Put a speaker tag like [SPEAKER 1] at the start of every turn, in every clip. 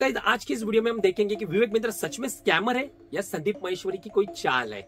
[SPEAKER 1] Guys आज की इस वीडियो में हम देखेंगे कि विवेक बिंद्रा सच में स्कैमर है या संदीप महेश्वरी की कोई चाल है।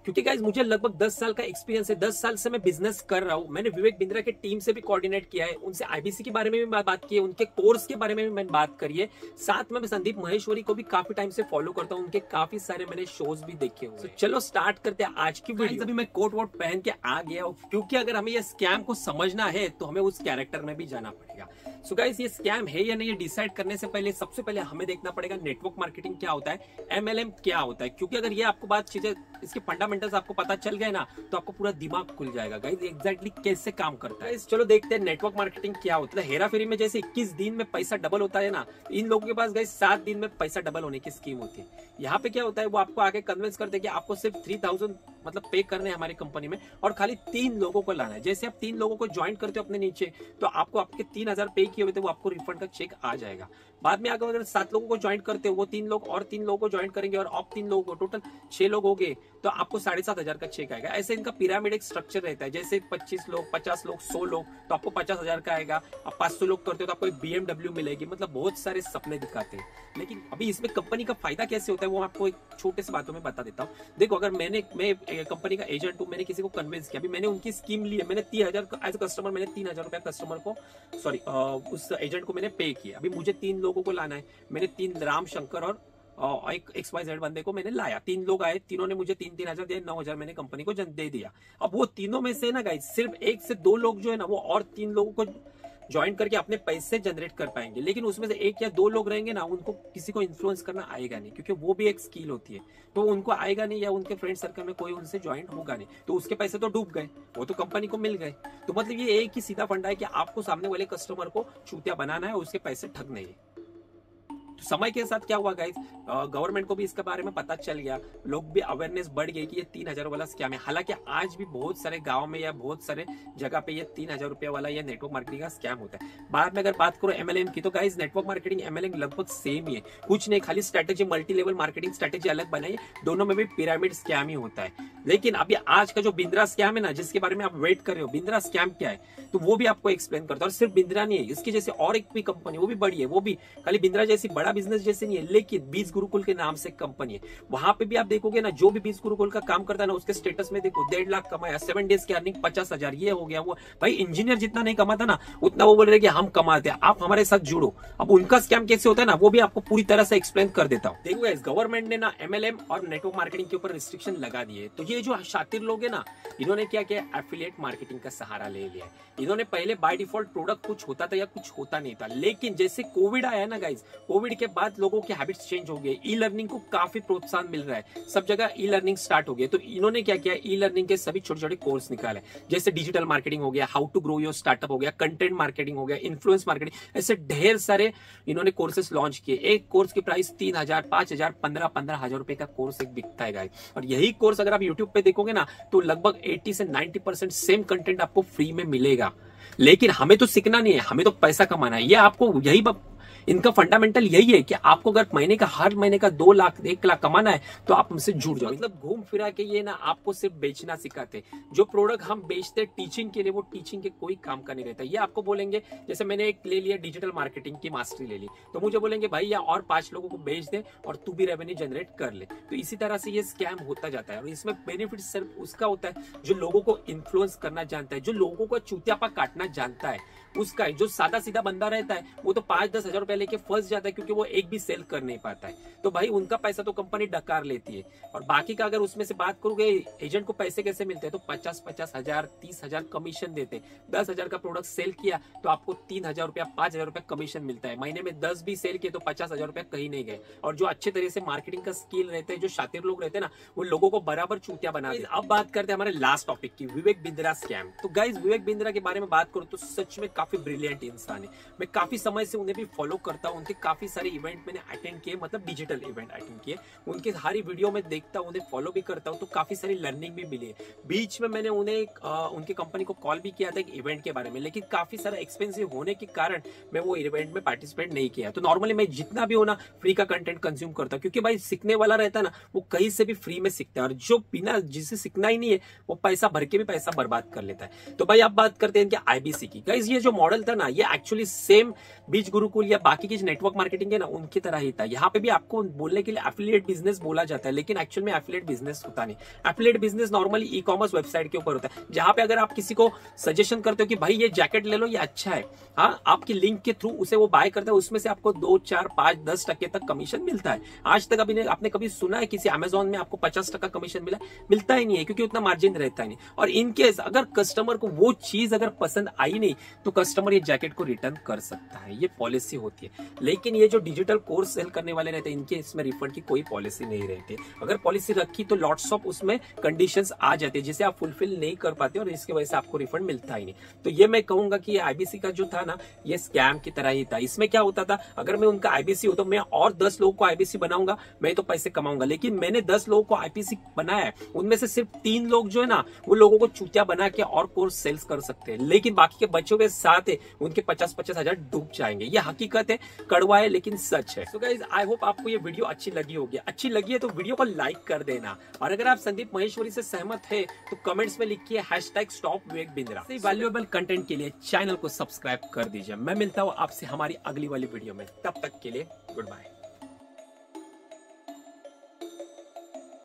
[SPEAKER 1] क्योंकि गाइस मुझे लगभग 10 साल का एक्सपीरियंस है, 10 साल से मैं बिजनेस कर रहा हूं। मैंने विवेक बिंद्रा के टीम से भी कोऑर्डिनेट किया है, उनसे आईबीसी के बारे में भी बात की है, उनके कोर्स के बारे में भी मैंने बात करी है। साथ में मैं संदीप महेश्वरी को भी काफी टाइम से फॉलो करता हूं, उनके काफी सारे मैंने शोज भी देखे हुए। तो चलो स्टार्ट करते हैं आज की वीडियो। अभी मैं कोट वोट पहन के आ गया हूं, क्योंकि अगर हमें ये स्कैम को समझना है तो हमें उस कैरेक्टर में भी जाना पड़ेगा। सो गाइस ये स्कैम है या नहीं, ये डिसाइड करने से पहले सबसे पहले हमें देखना पड़ेगा नेटवर्क मार्केटिंग क्या होता है, एमएलएम क्या होता है। क्योंकि अगर ये आपको बात चीजें इसके फंडामेंटल्स आपको पता चल गए ना, तो आपको पूरा दिमाग खुल जाएगा गाइस एग्जैक्टली कैसे काम करता है। चलो देखते हैं नेटवर्क मार्केटिंग क्या होता है। हेरा फेरी में जैसे 21 दिन में पैसा डबल होता है ना, इन लोगों के पास गाइस 7 दिन में पैसा डबल होने की स्कीम होती है। यहाँ पे क्या होता है, वो आपको आगे कन्विंस करते हैं कि आपको सिर्फ 3000 मतलब पे करने हमारी कंपनी में, और खाली 3 लोगों को लाना है। जैसे आप 3 लोगों को ज्वाइन करते हो अपने नीचे, तो आपको आपके 3000 पे किए हुए थे वो आपको रिफंड का चेक आ जाएगा। बाद में अगर 7 लोगों को ज्वाइन करते हो, वो 3 लोग और 3 लोगों को ज्वाइन करेंगे, और आप 3 लोगों को टोटल 6 लोग हो गए, तो आपको 7500 का चेक आएगा। ऐसे इनका पिरामिड एक स्ट्रक्चर रहता है। जैसे 25 लोग, 50 लोग, 100 लोग, तो आपको 50,000 का आएगा। आप 500 लोग करते हो तो आपको एक BMW मिलेगी। मतलब बहुत सारे सपने दिखाते हैं। लेकिन अभी इसमें कंपनी का फायदा कैसे होता है वो आपको एक छोटे से बातों में बता देता हूँ। देखो, अगर मैं कंपनी का एजेंट हूँ, मैंने किसी को कन्विंस किया, अभी मैंने उनकी स्कीम ली है, मैंने 3000 एज ए कस्टमर, मैंने 3000 रुपया कस्टमर को, सॉरी उस एजेंट को मैंने पे किया। अभी मुझे 3 लोगों को लाना है, मैंने 3 राम शंकर और एक XYZ बंदे को मैंने लाया। 3 लोग आए, तीनों ने मुझे 3-3 हजार दिए, 9 हजार मैंने कंपनी को दे दिया। अब वो तीनों में से ना गाइस सिर्फ 1 से 2 लोग जो है ना, वो और 3 लोगों को ज्वाइन करके अपने पैसे जनरेट कर पाएंगे। लेकिन उसमें से 1 या 2 लोग रहेंगे ना, उनको किसी को इन्फ्लुएंस करना आएगा नहीं, क्योंकि वो भी एक स्किल होती है। तो उनको आएगा नहीं, या उनके फ्रेंड सर्कल में कोई उनसे ज्वाइन होगा नहीं, तो उसके पैसे तो डूब गए, वो तो कंपनी को मिल गए। तो मतलब ये एक ही सीधा फंडा है कि आपको सामने वाले कस्टमर को चूतिया बनाना है, उसके पैसे ठगने हैं। तो समय के साथ क्या हुआ गाइस, गवर्नमेंट को भी इसके बारे में पता चल गया, लोग भी अवेयरनेस बढ़ गई कि ये 3000 वाला स्कैम है। हालांकि आज भी बहुत सारे गांव में या बहुत सारे जगह पे ये 3000 रुपया वाला या नेटवर्क मार्केटिंग का स्कैम होता है। बाद में अगर बात करो एमएलएम की, तो गाइस नेटवर्क मार्केटिंग एमएलएम लगभग सेम ही है, कुछ नहीं, खाली strategy, multi level marketing strategy अलग बनाई है। दोनों में भी पिरामिड स्कैम ही होता है। लेकिन अभी आज का जो बिंद्रा स्कैम है ना, जिसके बारे में आप वेट कर रहे हो, बिंद्रा स्कैम क्या है, तो वो भी आपको एक्सप्लेन करता है। और सिर्फ बिंद्रा नहीं है, इसकी जैसे और एक भी कंपनी, वो भी बड़ी है, वो भी खाली बिंद्रा जैसी बड़ा बिजनेस जैसे नहीं है, लेकिन बीज गुरुकुल के नाम से कंपनी है। वहां पे भी आप देखोगे ना, जो भी बीज गुरुकुल का काम करता है ना, उसके स्टेटस में देखो 1.5 लाख कमाया, 7 डेज की अर्निंग 50,000, ये हो गया। वो भाई इंजीनियर जितना नहीं कमाता ना, उतना वो बोल रहे कि हम कमाते हैं, आप हमारे साथ जुड़ो। अब उनका स्कैम कैसे होता है ना, वो भी आपको पूरी तरह से एक्सप्लेन कर देता हूँ। देखो गाइस, गवर्नमेंट ने ना एमएलएम और नेटवर्क मार्केटिंग के ऊपर रिस्ट्रिक्शन लगा दिए। तो ये जो शातिर लोग है ना, इन्होंने क्या किया, एफिलिएट मार्केटिंग का सहारा ले लिया। इन्होंने पहले बाय डिफॉल्ट प्रोडक्ट कुछ होता था या कुछ होता नहीं था, लेकिन जैसे कोविड आया ना गाइस, कोविड के बाद लोगों के हैबिट्स चेंज हो गए, ई लर्निंग को काफी प्रोत्साहन मिल रहा है, सब जगह ई लर्निंग स्टार्ट हो गया। तो इन्होंने क्या किया, ई लर्निंग के सभी छोटे छोटे कोर्स निकाले, जैसे डिजिटल मार्केटिंग हो गया, how to grow your startup हो गया, कंटेंट मार्केटिंग हो गया, इन्फ्लुएंस मार्केटिंग, ऐसे ढेर सारे इन्होंने कोर्सेस लॉन्च किए। एक कोर्स की प्राइस 3000, 5000, 15,000 रुपए का कोर्स एक बिकता है गाइस। और यही कोर्स अगर आप यूट्यूब पे देखोगे ना, तो लगभग 80 से 90% सेम कंटेंट आपको फ्री में मिलेगा। लेकिन हमें तो सीखना नहीं है, हमें तो पैसा कमाना है। ये आपको यही इनका फंडामेंटल यही है कि आपको अगर हर महीने का 2 लाख 1 लाख कमाना है, तो आप हमसे जुड़ जाओ। मतलब घूम फिरा के ये ना आपको सिर्फ बेचना सिखाते। जो प्रोडक्ट हम बेचते टीचिंग के लिए, वो टीचिंग के कोई काम का नहीं रहता। ये आपको बोलेंगे, जैसे मैंने एक ले लिया डिजिटल मार्केटिंग की मास्टरी ले ली, तो मुझे बोलेंगे भाई या और 5 लोगों को बेच दे और तू भी रेवेन्यू जनरेट कर ले। तो इसी तरह से ये स्कैम होता जाता है। और इसमें बेनिफिट सिर्फ उसका होता है जो लोगों को इन्फ्लुएंस करना जानता है, जो लोगों को चूतियापा काटना जानता है, उसका है। जो सादा सीधा बंदा रहता है, वो तो 5-10 हजार रुपया लेके फंस जाता है, क्योंकि वो एक भी सेल कर नहीं पाता है। तो भाई उनका पैसा तो कंपनी डकार लेती है। और बाकी का अगर उसमें से बात करोगे, एजेंट को पैसे कैसे मिलते हैं, तो 50-50 हजार, 30,000 कमीशन देते। 10,000 का प्रोडक्ट सेल किया तो आपको 3,000 रुपया, 5,000 रुपया कमीशन मिलता है। महीने में 10 भी सेल किए तो 50,000 रुपया कहीं नहीं गए। और जो अच्छे तरह से मार्केटिंग का स्किल रहते हैं, जो शातिर लोग रहते हैं ना, वो लोगों को बराबर चूतिया बना देते। अब बात करते हैं हमारे लास्ट टॉपिक की, विवेक बिंद्रा स्कैम। तो गाइज विवेक बिंद्रा के बारे में बात करूं तो सच में काफी ब्रिलियंट इंसान है। मैं काफी समय से उन्हें भी फॉलो करता हूं, उनके काफी सारे इवेंट मैंने अटेंड किए, मतलब डिजिटल इवेंट अटेंड किए। उनके हर वीडियो में देखता हूं, उन्हें फॉलो भी करता हूं, तो काफी सारी लर्निंग भी मिली है। बीच में मैंने उन्हें उनकी कंपनी को कॉल भी किया था एक इवेंट के बारे में, लेकिन काफी सारा एक्सपेंसिव होने के कारण मैं वो इवेंट में पार्टिसिपेट नहीं किया। तो नॉर्मली मैं जितना भी हो ना, फ्री का कंटेंट कंज्यूम करता हूं, क्योंकि भाई सीखने वाला रहता है ना, वो कहीं से भी फ्री में सीखता है। और जो बिना जिसे सीखना ही नहीं है, वो पैसा भर के भी पैसा बर्बाद कर लेता है। तो भाई आप बात करते हैं कि आईबीसी की। गाइस ये जो मॉडल था ना, ये एक्चुअली सेम बीज गुरुकुल या बाकी बाकी की नेटवर्क मार्केटिंग है ना उनकी तरह ही था। यहाँ पे भी आपको बोलने के लिए एफिलिएट बिजनेस बोला जाता है, लेकिन एक्चुअल में एफिलिएट बिजनेस होता नहीं। Affiliate business normally e commerce website के ऊपर होता है, जहां पे अगर आप किसी को सजेशन करते हो कि भाई ये जैकेट ले लो, ये अच्छा है, हाँ, आपकी लिंक के थ्रू उसे वो बाय करता है, उसमें से आपको 2, 4, 5, 10% तक कमीशन मिलता है। आज तक अभी आपने कभी सुना है किसी अमेजोन में आपको 50% कमीशन मिलता ही नहीं है, क्योंकि उतना मार्जिन रहता ही नहीं। और इनकेस अगर कस्टमर को वो चीज अगर पसंद आई नहीं तो कस्टमर ये जैकेट को रिटर्न कर सकता है, ये पॉलिसी होती है। लेकिन ये जो डिजिटल कोर्स सेल करने वाले रहते हैं, इनके इसमें रिफंड की कोई पॉलिसी नहीं रहती। अगर पॉलिसी रखी तो लॉट्स ऑफ उसमें कंडीशंस आ जाते हैं जिसे आप फुलफिल नहीं कर पाते और इसकी वजह से आपको रिफंड मिलता ही नहीं। तो ये मैं कहूंगा कि आईबीसी का जो था ना, ये स्कैम की तरह ही था। इसमें क्या होता था, अगर मैं उनका आईबीसी हूं तो मैं और 10 लोगों को आईबीसी बनाऊंगा, मैं तो पैसे कमाऊंगा। लेकिन मैंने 10 लोगों को आईबीसी बनाया है, उनमें से सिर्फ 3 लोग जो है ना, वो लोगों को चूतिया बना के और कोर्स सेल्स कर सकते हैं, लेकिन बाकी के बच्चों के साथ है उनके 50-50 हजार डूब जाएंगे। ये हकीकत है, कड़वा है लेकिन सच है। सो गाइस, आई होप आपको ये वीडियो अच्छी लगी होगी। अच्छी लगी है तो वीडियो को लाइक कर देना, और अगर आप संदीप महेश्वरी से सहमत है तो कमेंट्स में लिखिए #StopVivekBindra। वैल्यूएबल कंटेंट के लिए चैनल को सब्सक्राइब कर दीजिए। मैं मिलता हूं आपसे हमारी अगली वाली वीडियो में, तब तक के लिए गुड बाय।